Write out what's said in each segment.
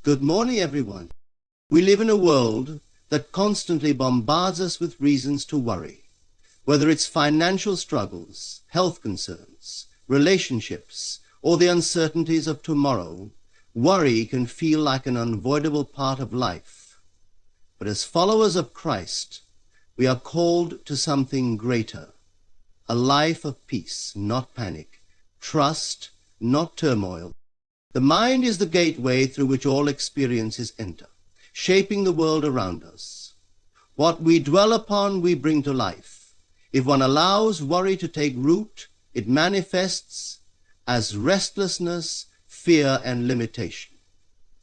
Good morning, everyone. We live in a world that constantly bombards us with reasons to worry. Whether it's financial struggles, health concerns, relationships, or the uncertainties of tomorrow, worry can feel like an unavoidable part of life. But as followers of Christ, we are called to something greater, a life of peace, not panic, trust, not turmoil. The mind is the gateway through which all experiences enter, shaping the world around us. What we dwell upon, we bring to life. If one allows worry to take root, it manifests as restlessness, fear, and limitation.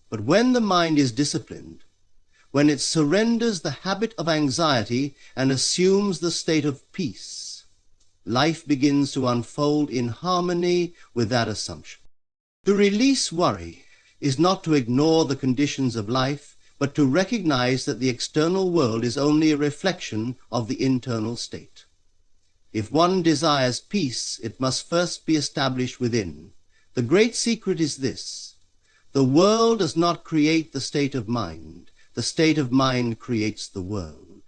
But when the mind is disciplined, when it surrenders the habit of anxiety and assumes the state of peace, life begins to unfold in harmony with that assumption. To release worry is not to ignore the conditions of life, but to recognize that the external world is only a reflection of the internal state. If one desires peace, it must first be established within. The great secret is this: the world does not create the state of mind creates the world.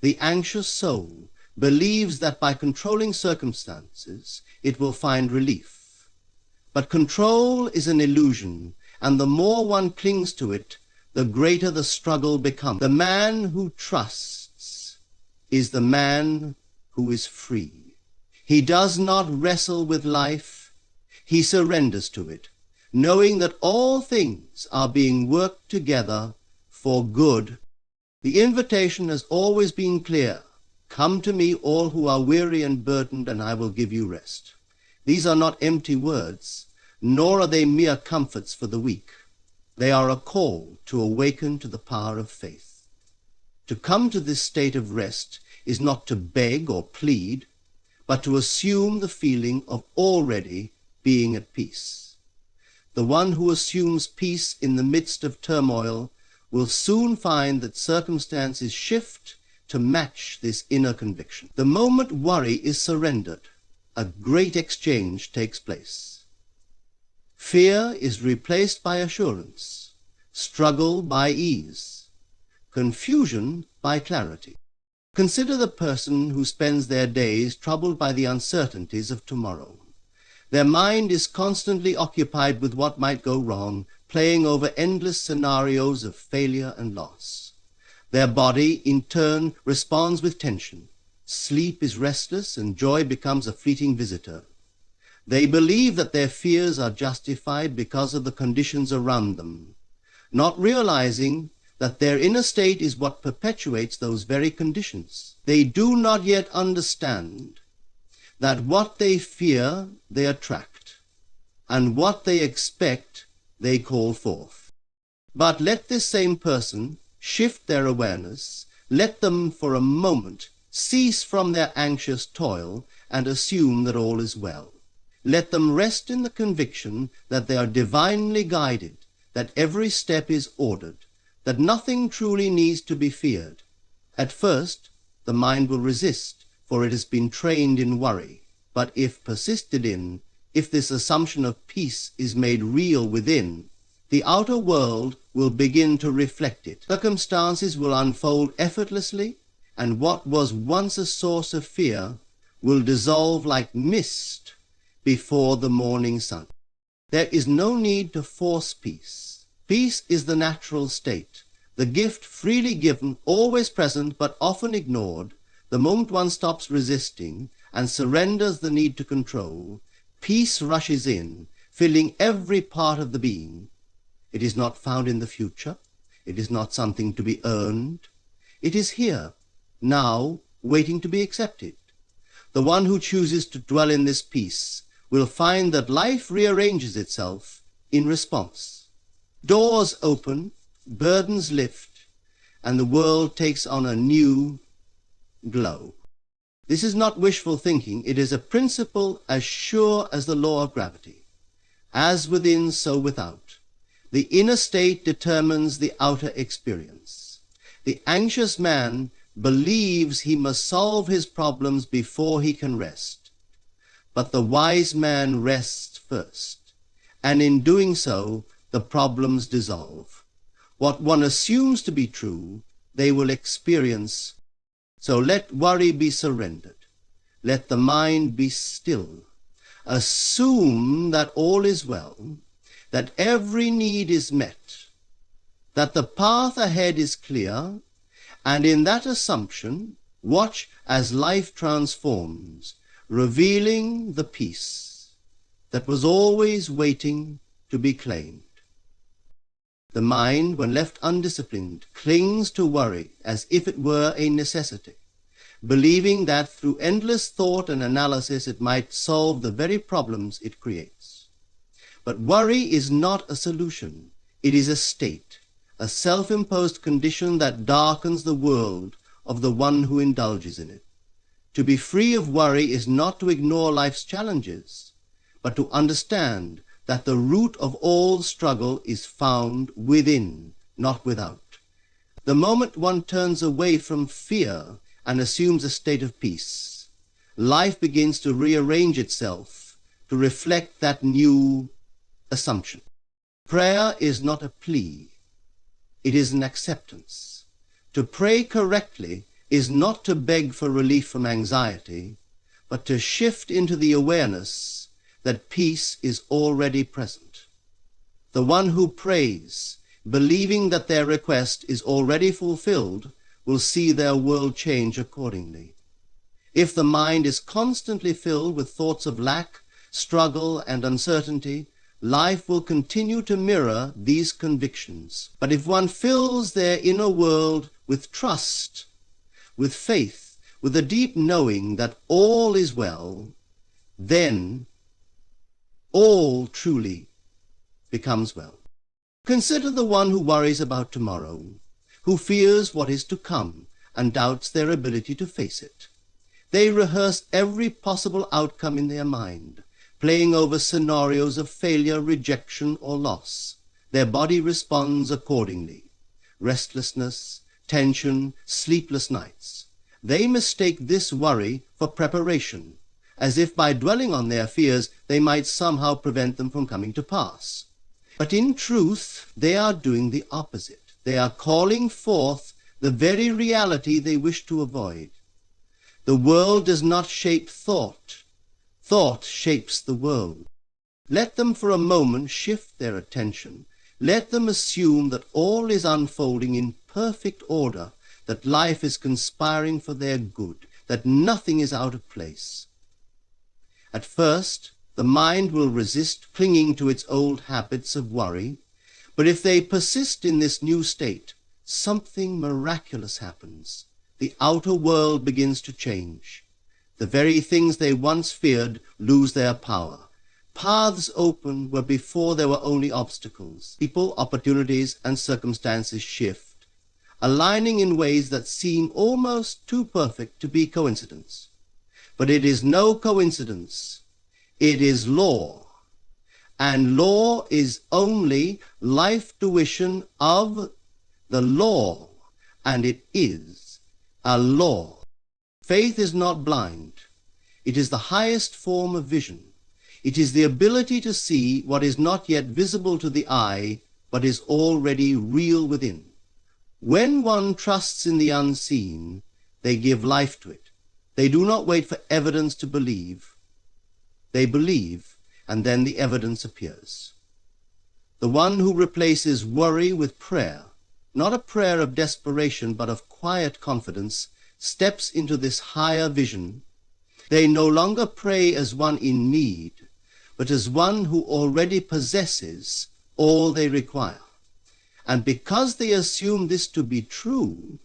The anxious soul believes that by controlling circumstances, it will find relief. But control is an illusion, and the more one clings to it, the greater the struggle becomes. The man who trusts is the man who is free. He does not wrestle with life, he surrenders to it, knowing that all things are being worked together for good. The invitation has always been clear: come to me, all who are weary and burdened, and I will give you rest. These are not empty words, nor are they mere comforts for the weak. They are a call to awaken to the power of faith. To come to this state of rest is not to beg or plead, but to assume the feeling of already being at peace. The one who assumes peace in the midst of turmoil will soon find that circumstances shift to match this inner conviction. The moment worry is surrendered, a great exchange takes place. Fear is replaced by assurance, struggle by ease, confusion by clarity. Consider the person who spends their days troubled by the uncertainties of tomorrow. Their mind is constantly occupied with what might go wrong, playing over endless scenarios of failure and loss. Their body, in turn, responds with tension. Sleep is restless, and joy becomes a fleeting visitor. They believe that their fears are justified because of the conditions around them, not realizing that their inner state is what perpetuates those very conditions. They do not yet understand that what they fear, they attract, and what they expect, they call forth. But let this same person shift their awareness, let them for a moment cease from their anxious toil and assume that all is well. Let them rest in the conviction that they are divinely guided, that every step is ordered, that nothing truly needs to be feared. At first, the mind will resist, for it has been trained in worry. But if persisted in, if this assumption of peace is made real within, the outer world will begin to reflect it. Circumstances will unfold effortlessly, and what was once a source of fear will dissolve like mist before the morning sun. There is no need to force peace. Peace is the natural state, the gift freely given, always present but often ignored. The moment one stops resisting and surrenders the need to control, peace rushes in, filling every part of the being. It is not found in the future. It is not something to be earned. It is here, now, waiting to be accepted. The one who chooses to dwell in this peace will find that life rearranges itself in response. Doors open, burdens lift, and the world takes on a new glow. This is not wishful thinking. It is a principle as sure as the law of gravity. As within, so without. The inner state determines the outer experience. The anxious man believes he must solve his problems before he can rest. But the wise man rests first, and in doing so the problems dissolve. What one assumes to be true, they will experience. So let worry be surrendered. Let the mind be still. Assume that all is well, that every need is met, that the path ahead is clear, and in that assumption, watch as life transforms, revealing the peace that was always waiting to be claimed. The mind, when left undisciplined, clings to worry as if it were a necessity, believing that through endless thought and analysis it might solve the very problems it creates. But worry is not a solution. It is a state, a self-imposed condition that darkens the world of the one who indulges in it. To be free of worry is not to ignore life's challenges, but to understand that the root of all struggle is found within, not without. The moment one turns away from fear and assumes a state of peace, life begins to rearrange itself to reflect that new assumption. Prayer is not a plea, it is an acceptance. To pray correctly is not to beg for relief from anxiety, but to shift into the awareness that peace is already present. The one who prays, believing that their request is already fulfilled, will see their world change accordingly. If the mind is constantly filled with thoughts of lack, struggle, and uncertainty, life will continue to mirror these convictions. But if one fills their inner world with trust, with faith, with a deep knowing that all is well, then all truly becomes well. Consider the one who worries about tomorrow, who fears what is to come and doubts their ability to face it. They rehearse every possible outcome in their mind, playing over scenarios of failure, rejection, or loss. Their body responds accordingly. Restlessness, tension, sleepless nights. They mistake this worry for preparation, as if by dwelling on their fears they might somehow prevent them from coming to pass. But in truth, they are doing the opposite. They are calling forth the very reality they wish to avoid. The world does not shape thought. Thought shapes the world. Let them for a moment shift their attention. Let them assume that all is unfolding in perfect order, that life is conspiring for their good, that nothing is out of place. At first, the mind will resist clinging to its old habits of worry, but if they persist in this new state, something miraculous happens. The outer world begins to change. The very things they once feared lose their power. Paths open where before there were only obstacles. People, opportunities, and circumstances shift, aligning in ways that seem almost too perfect to be coincidence. But it is no coincidence. It is law. And law is only life tuition of the law, and it is a law. Faith is not blind. It is the highest form of vision. It is the ability to see what is not yet visible to the eye, but is already real within. When one trusts in the unseen, they give life to it. They do not wait for evidence to believe. They believe, and then the evidence appears. The one who replaces worry with prayer, not a prayer of desperation, but of quiet confidence, steps into this higher vision. They no longer pray as one in need, but as one who already possesses all they require. And because they assume this to be true,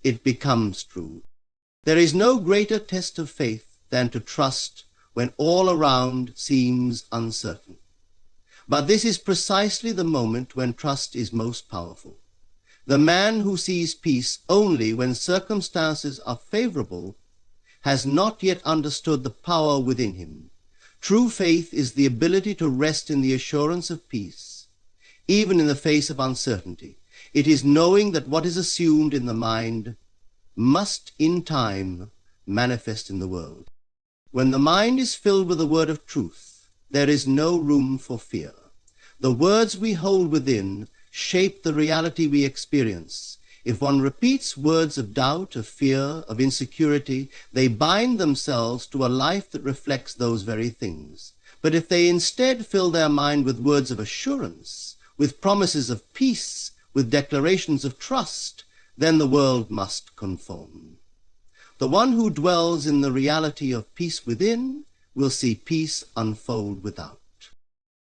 it becomes true. There is no greater test of faith than to trust when all around seems uncertain. But this is precisely the moment when trust is most powerful. The man who sees peace only when circumstances are favorable has not yet understood the power within him. True faith is the ability to rest in the assurance of peace, even in the face of uncertainty. It is knowing that what is assumed in the mind must in time manifest in the world. When the mind is filled with the word of truth, there is no room for fear. The words we hold within shape the reality we experience. If one repeats words of doubt, of fear, of insecurity, they bind themselves to a life that reflects those very things. But if they instead fill their mind with words of assurance, with promises of peace, with declarations of trust, then the world must conform. The one who dwells in the reality of peace within will see peace unfold without.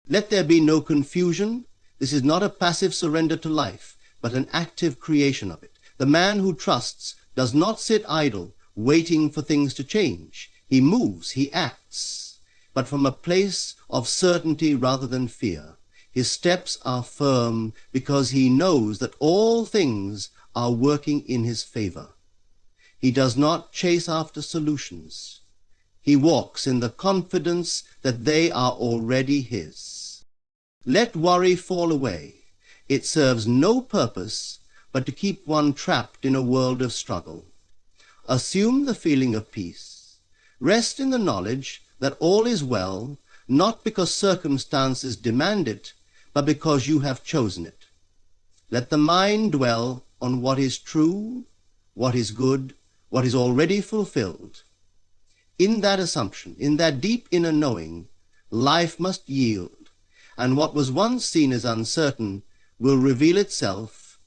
Let there be no confusion. This is not a passive surrender to life, but an active creation of it. The man who trusts does not sit idle, waiting for things to change. He moves, he acts, but from a place of certainty rather than fear. His steps are firm because he knows that all things are working in his favor. He does not chase after solutions. He walks in the confidence that they are already his. Let worry fall away. It serves no purpose but to keep one trapped in a world of struggle. Assume the feeling of peace. Rest in the knowledge that all is well, not because circumstances demand it, but because you have chosen it. Let the mind dwell on what is true, what is good, what is already fulfilled. In that assumption, in that deep inner knowing, life must yield, and what was once seen as uncertain will reveal itself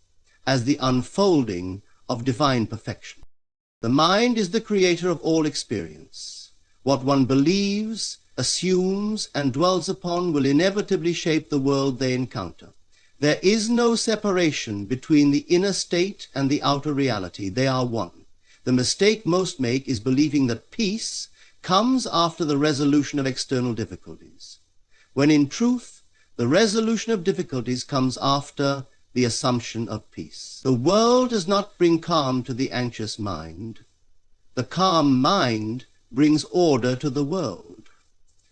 as the unfolding of divine perfection. The mind is the creator of all experience. What one believes, assumes, and dwells upon will inevitably shape the world they encounter. There is no separation between the inner state and the outer reality. They are one. The mistake most make is believing that peace comes after the resolution of external difficulties, when in truth, the resolution of difficulties comes after the assumption of peace. The world does not bring calm to the anxious mind. The calm mind brings order to the world.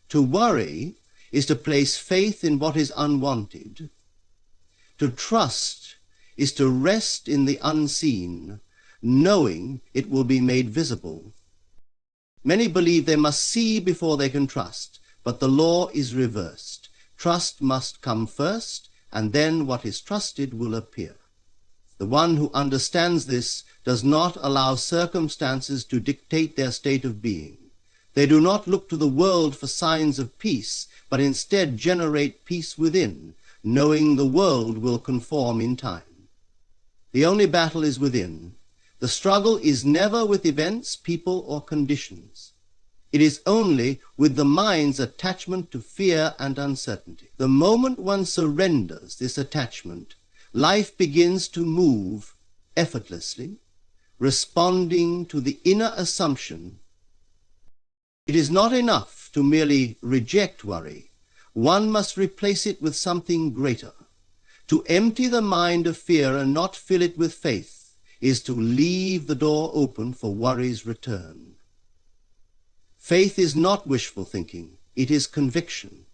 To worry is to place faith in what is unwanted. To trust is to rest in the unseen, knowing it will be made visible. Many believe they must see before they can trust, but the law is reversed. Trust must come first, and then what is trusted will appear. The one who understands this does not allow circumstances to dictate their state of being. They do not look to the world for signs of peace, but instead generate peace within, knowing the world will conform in time. The only battle is within. The struggle is never with events, people, or conditions. It is only with the mind's attachment to fear and uncertainty. The moment one surrenders this attachment, life begins to move effortlessly, responding to the inner assumption. It is not enough to merely reject worry. One must replace it with something greater. To empty the mind of fear and not fill it with faith is to leave the door open for worry's return. Faith is not wishful thinking. It is conviction.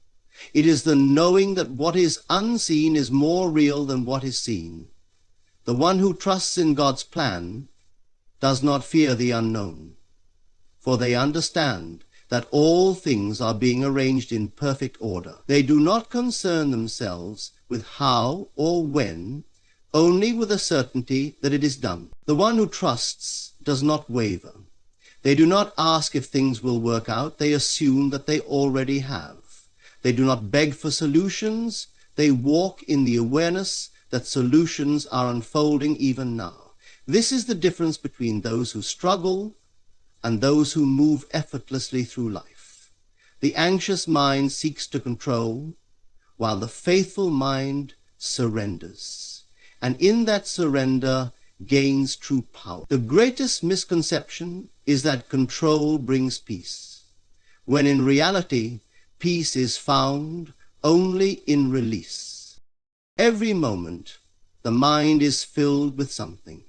It is the knowing that what is unseen is more real than what is seen. The one who trusts in God's plan does not fear the unknown, for they understand that all things are being arranged in perfect order. They do not concern themselves with how or when, only with a certainty that it is done. The one who trusts does not waver. They do not ask if things will work out. They assume that they already have. They do not beg for solutions. They walk in the awareness that solutions are unfolding even now. This is the difference between those who struggle and those who move effortlessly through life. The anxious mind seeks to control, while the faithful mind surrenders. And in that surrender gains true power. The greatest misconception is that control brings peace, when in reality, peace is found only in release. Every moment, the mind is filled with something.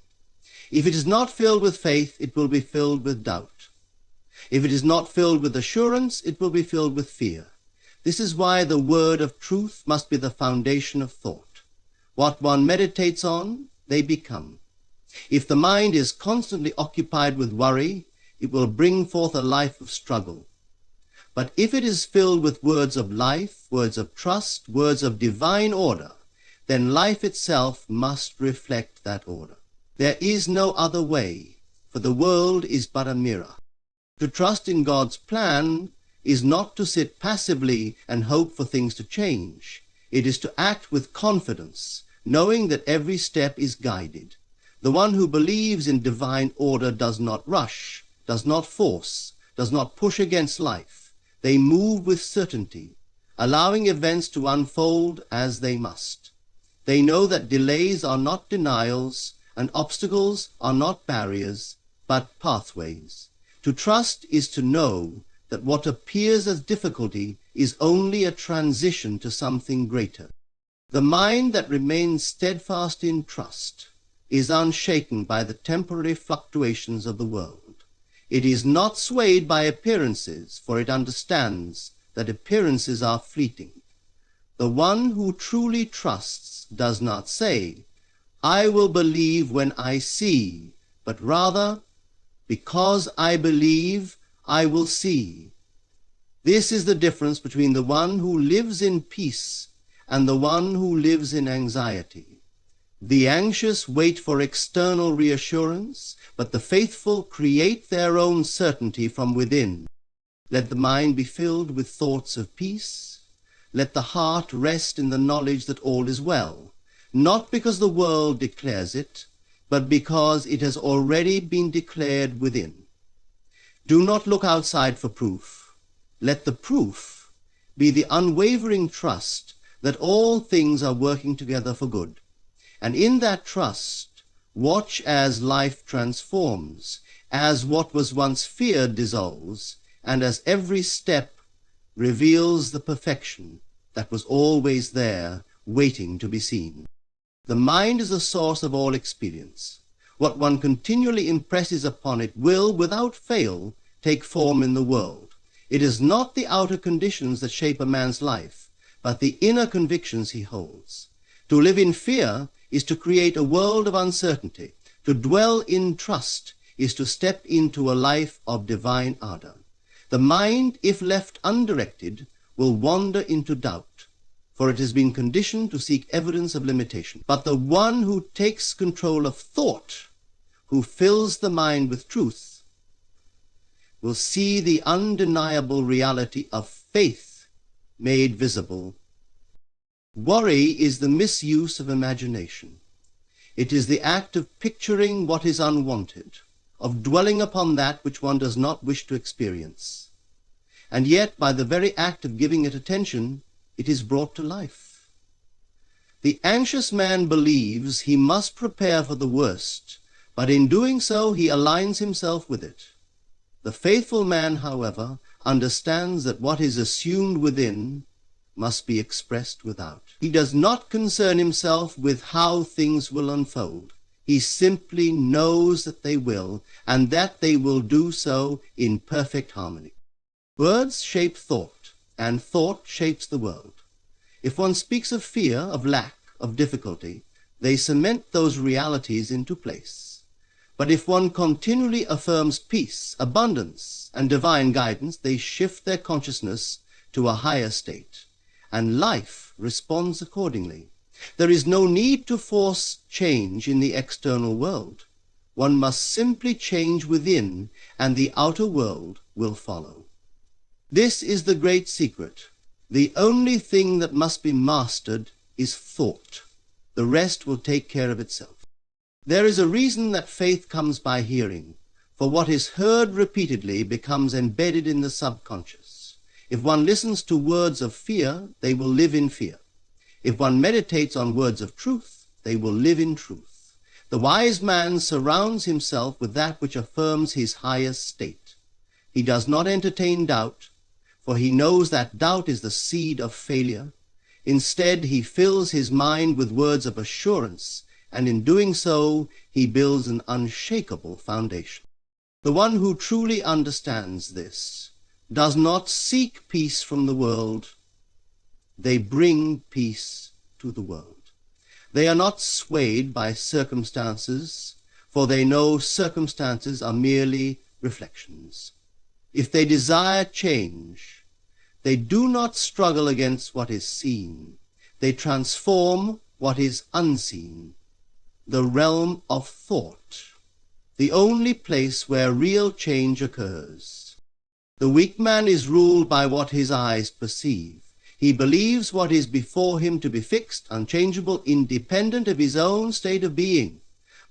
If it is not filled with faith, it will be filled with doubt. If it is not filled with assurance, it will be filled with fear. This is why the word of truth must be the foundation of thought. What one meditates on, they become. If the mind is constantly occupied with worry, it will bring forth a life of struggle. But if it is filled with words of life, words of trust, words of divine order, then life itself must reflect that order. There is no other way, for the world is but a mirror. To trust in God's plan is not to sit passively and hope for things to change. It is to act with confidence, knowing that every step is guided. The one who believes in divine order does not rush, does not force, does not push against life. They move with certainty, allowing events to unfold as they must. They know that delays are not denials, and obstacles are not barriers, but pathways. To trust is to know that what appears as difficulty is only a transition to something greater. The mind that remains steadfast in trust is unshaken by the temporary fluctuations of the world. It is not swayed by appearances, for it understands that appearances are fleeting. The one who truly trusts does not say, "I will believe when I see," but rather, "Because I believe, I will see." This is the difference between the one who lives in peace and the one who lives in anxiety. The anxious wait for external reassurance, but the faithful create their own certainty from within. Let the mind be filled with thoughts of peace. Let the heart rest in the knowledge that all is well, not because the world declares it, but because it has already been declared within. Do not look outside for proof. Let the proof be the unwavering trust that all things are working together for good. And in that trust, watch as life transforms, as what was once feared dissolves, and as every step reveals the perfection that was always there, waiting to be seen. The mind is the source of all experience. What one continually impresses upon it will, without fail, take form in the world. It is not the outer conditions that shape a man's life, but the inner convictions he holds. To live in fear is to create a world of uncertainty. To dwell in trust is to step into a life of divine ardor. The mind, if left undirected, will wander into doubt, for it has been conditioned to seek evidence of limitation. But the one who takes control of thought, who fills the mind with truth, will see the undeniable reality of faith made visible. Worry is the misuse of imagination. It is the act of picturing what is unwanted, of dwelling upon that which one does not wish to experience. And yet, by the very act of giving it attention, it is brought to life. The anxious man believes he must prepare for the worst, but in doing so he aligns himself with it. The faithful man, however, understands that what is assumed within must be expressed without. He does not concern himself with how things will unfold. He simply knows that they will, and that they will do so in perfect harmony. Words shape thought, and thought shapes the world. If one speaks of fear, of lack, of difficulty, they cement those realities into place. But if one continually affirms peace, abundance, and divine guidance, they shift their consciousness to a higher state, and life responds accordingly. There is no need to force change in the external world. One must simply change within, and the outer world will follow. This is the great secret. The only thing that must be mastered is thought. The rest will take care of itself. There is a reason that faith comes by hearing, for what is heard repeatedly becomes embedded in the subconscious. If one listens to words of fear, they will live in fear. If one meditates on words of truth, they will live in truth. The wise man surrounds himself with that which affirms his highest state. He does not entertain doubt, for he knows that doubt is the seed of failure. Instead, he fills his mind with words of assurance, and in doing so, he builds an unshakable foundation. The one who truly understands this does not seek peace from the world. They bring peace to the world. They are not swayed by circumstances, for they know circumstances are merely reflections. If they desire change, They do not struggle against what is seen. They transform what is unseen. The realm of thought, the only place where real change occurs. The weak man is ruled by what his eyes perceive. He believes what is before him to be fixed, unchangeable, independent of his own state of being.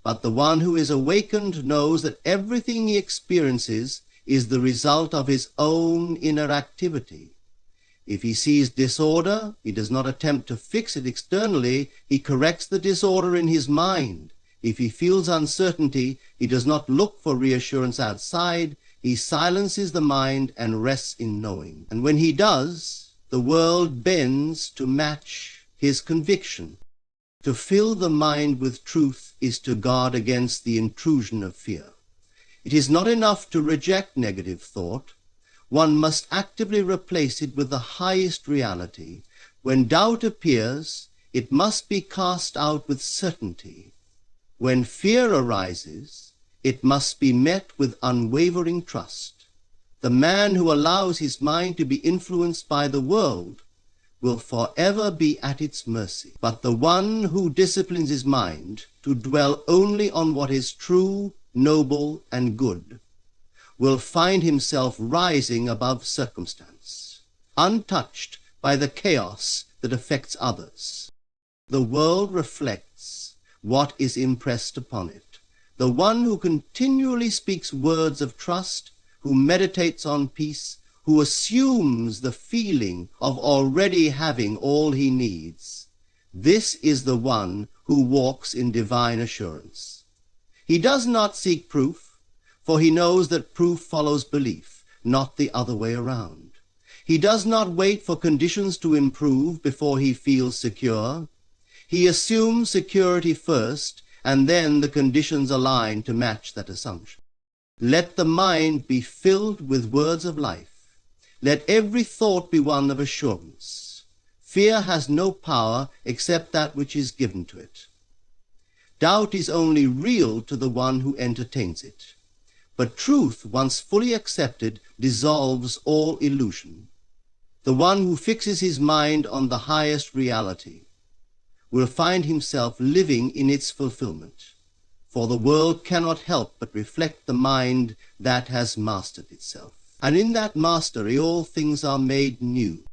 But the one who is awakened knows that everything he experiences is the result of his own inner activity. If he sees disorder, he does not attempt to fix it externally, he corrects the disorder in his mind. If he feels uncertainty, he does not look for reassurance outside, he silences the mind and rests in knowing. And when he does, the world bends to match his conviction. To fill the mind with truth is to guard against the intrusion of fear. It is not enough to reject negative thought. One must actively replace it with the highest reality. When doubt appears, it must be cast out with certainty. When fear arises, it must be met with unwavering trust. The man who allows his mind to be influenced by the world will forever be at its mercy. But the one who disciplines his mind to dwell only on what is true, noble, and good will find himself rising above circumstance, untouched by the chaos that affects others. The world reflects what is impressed upon it. The one who continually speaks words of trust, who meditates on peace, who assumes the feeling of already having all he needs, this is the one who walks in divine assurance. He does not seek proof, for he knows that proof follows belief, not the other way around. He does not wait for conditions to improve before he feels secure. He assumes security first, and then the conditions align to match that assumption. Let the mind be filled with words of life. Let every thought be one of assurance. Fear has no power except that which is given to it. Doubt is only real to the one who entertains it. But truth, once fully accepted, dissolves all illusion. The one who fixes his mind on the highest reality will find himself living in its fulfillment, for the world cannot help but reflect the mind that has mastered itself. And in that mastery all things are made new.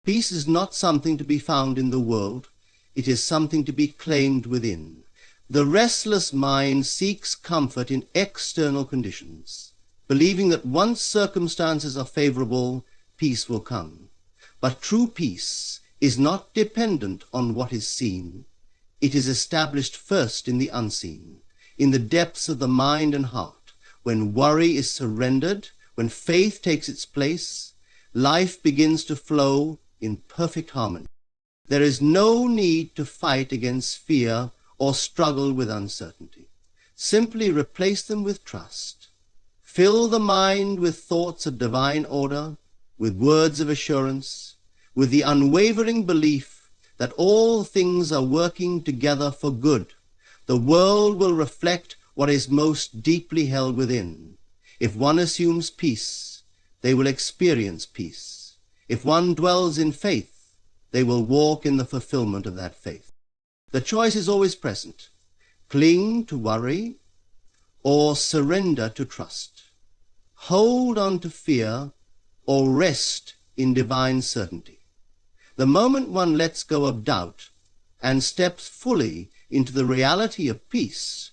Peace is not something to be found in the world, it is something to be claimed within. The restless mind seeks comfort in external conditions, believing that once circumstances are favorable, peace will come. But true peace is not dependent on what is seen. It is established first in the unseen, in the depths of the mind and heart. When worry is surrendered, when faith takes its place, life begins to flow in perfect harmony. There is no need to fight against fear or struggle with uncertainty. Simply replace them with trust. Fill the mind with thoughts of divine order, with words of assurance, with the unwavering belief that all things are working together for good. The world will reflect what is most deeply held within. If one assumes peace, they will experience peace. If one dwells in faith, they will walk in the fulfillment of that faith. The choice is always present. Cling to worry or surrender to trust. Hold on to fear or rest in divine certainty. The moment one lets go of doubt and steps fully into the reality of peace,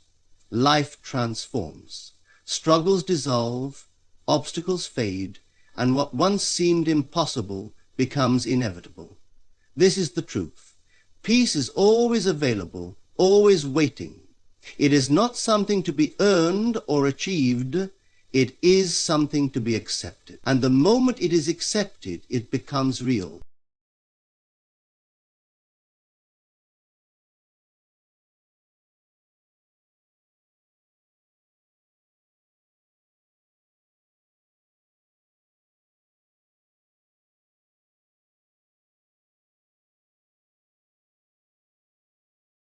life transforms. Struggles dissolve, obstacles fade, and what once seemed impossible becomes inevitable. This is the truth. Peace is always available, always waiting. It is not something to be earned or achieved. It is something to be accepted. And the moment it is accepted, it becomes real.